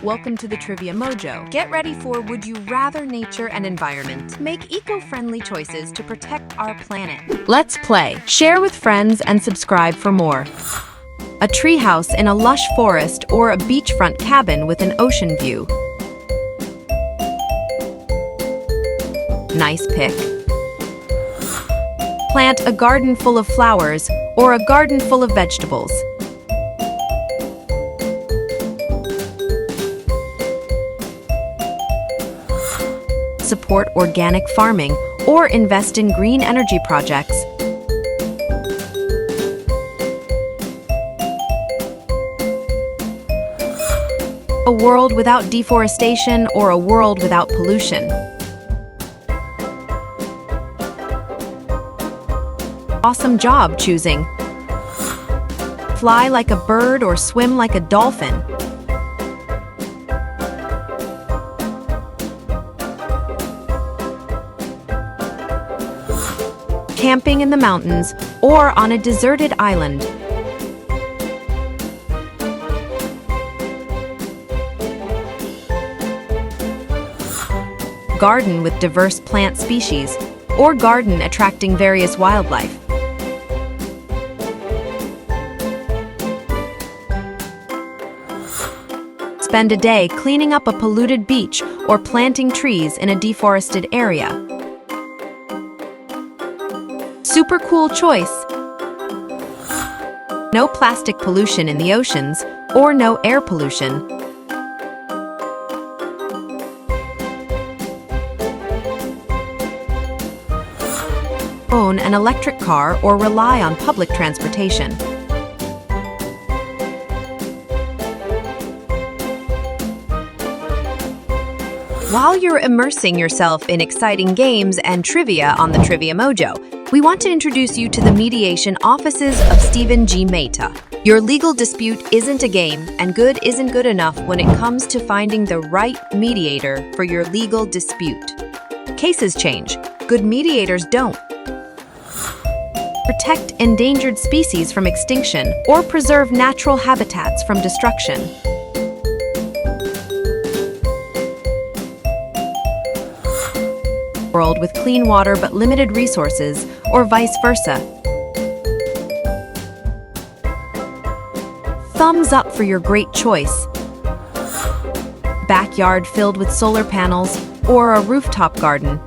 Welcome to the Trivia Mojo. Get ready for Would You Rather Nature and Environment. Make eco-friendly choices to protect our planet. Let's play. Share with friends and subscribe for more. A treehouse in a lush forest or a beachfront cabin with an ocean view. Nice pick. Plant a garden full of flowers or a garden full of vegetables. Support organic farming or invest in green energy projects. A world without deforestation or a world without pollution. Awesome job choosing. Fly like a bird or swim like a dolphin. Camping in the mountains or on a deserted island. Garden with diverse plant species or garden attracting various wildlife. Spend a day cleaning up a polluted beach or planting trees in a deforested area. Super cool choice. No plastic pollution in the oceans or no air pollution. Own an electric car or rely on public transportation. While you're immersing yourself in exciting games and trivia on the Trivia Mojo, we want to introduce you to the mediation offices of Stephen G. Mehta. Your legal dispute isn't a game, and good isn't good enough when it comes to finding the right mediator for your legal dispute. Cases change. Good mediators don't. Protect endangered species from extinction or preserve natural habitats from destruction. World with clean water but limited resources, or vice versa. Thumbs up for your great choice. Backyard filled with solar panels or a rooftop garden.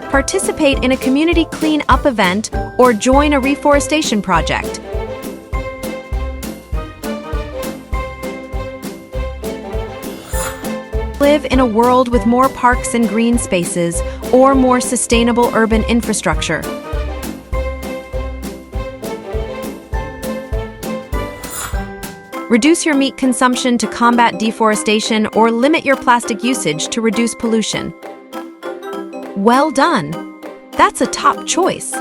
Participate in a community clean-up event or join a reforestation project. Live in a world with more parks and green spaces or more sustainable urban infrastructure. Reduce your meat consumption to combat deforestation or limit your plastic usage to reduce pollution. Well done! That's a top choice.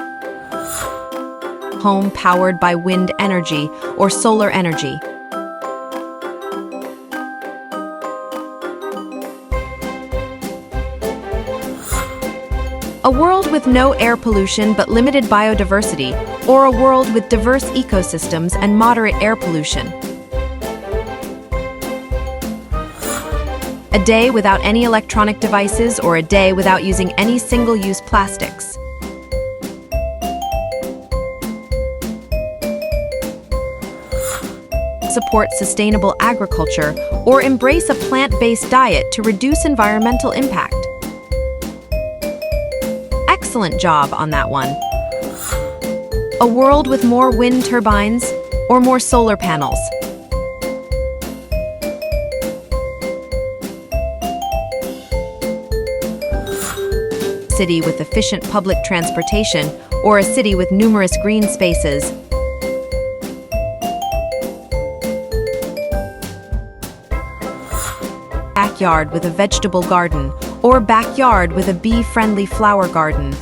Home powered by wind energy or solar energy. A world with no air pollution but limited biodiversity, or a world with diverse ecosystems and moderate air pollution. A day without any electronic devices or a day without using any single-use plastics. Support sustainable agriculture or embrace a plant-based diet to reduce environmental impact. Excellent job on that one. A world with more wind turbines or more solar panels. City with efficient public transportation or a city with numerous green spaces. Backyard with a vegetable garden or backyard with a bee-friendly flower garden.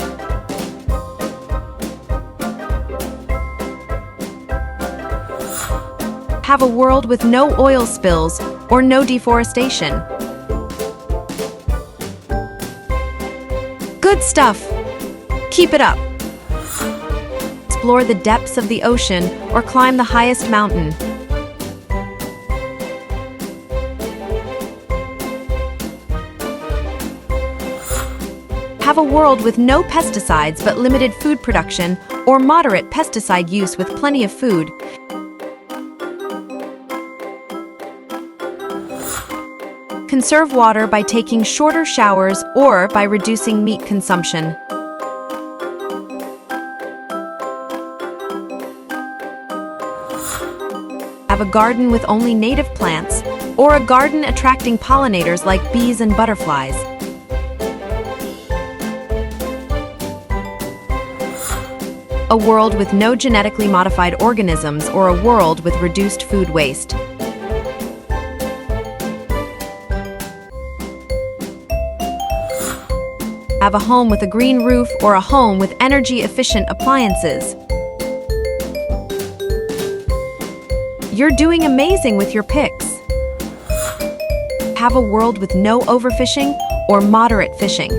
Have a world with no oil spills or no deforestation. Good stuff! Keep it up! explore the depths of the ocean or climb the highest mountain. Have a world with no pesticides but limited food production, or moderate pesticide use with plenty of food. Conserve water by taking shorter showers or by reducing meat consumption. Have a garden with only native plants, or a garden attracting pollinators like bees and butterflies. A world with no genetically modified organisms, or a world with reduced food waste. Have a home with a green roof or a home with energy-efficient appliances. You're doing amazing with your picks. Have a world with no overfishing or moderate fishing.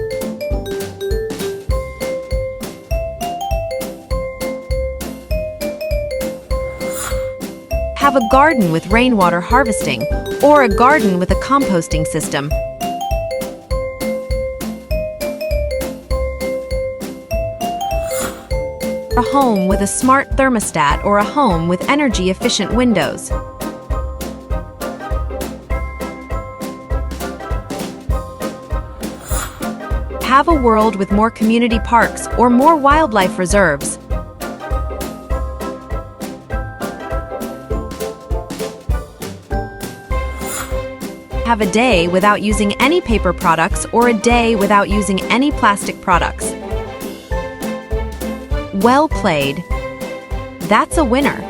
Have a garden with rainwater harvesting or a garden with a composting system. A home with a smart thermostat or a home with energy-efficient windows. Have a world with more community parks or more wildlife reserves. Have a day without using any paper products or a day without using any plastic products. Well played. That's a winner.